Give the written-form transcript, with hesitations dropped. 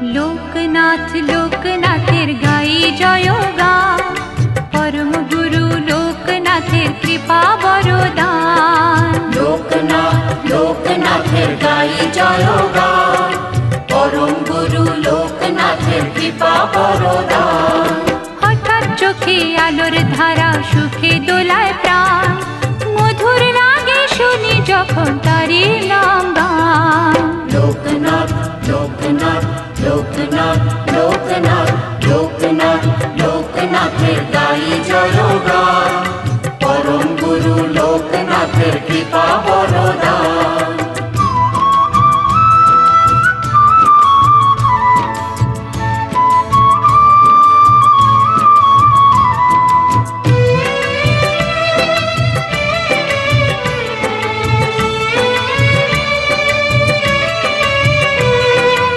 লোকনাথ লোকনাথের গাই জয়গান, পরম গুরু লোকনাথের কৃপা বরদান। লোকনাথ লোকনাথের গাই জয়গান, পরম গুরু লোকনাথের কৃপা বরদান। হঠাৎ চোখে আলোর ধারা, সুখে দোলায় প্রাণ, মধুর লাগে শুনি যখন তারি নাম।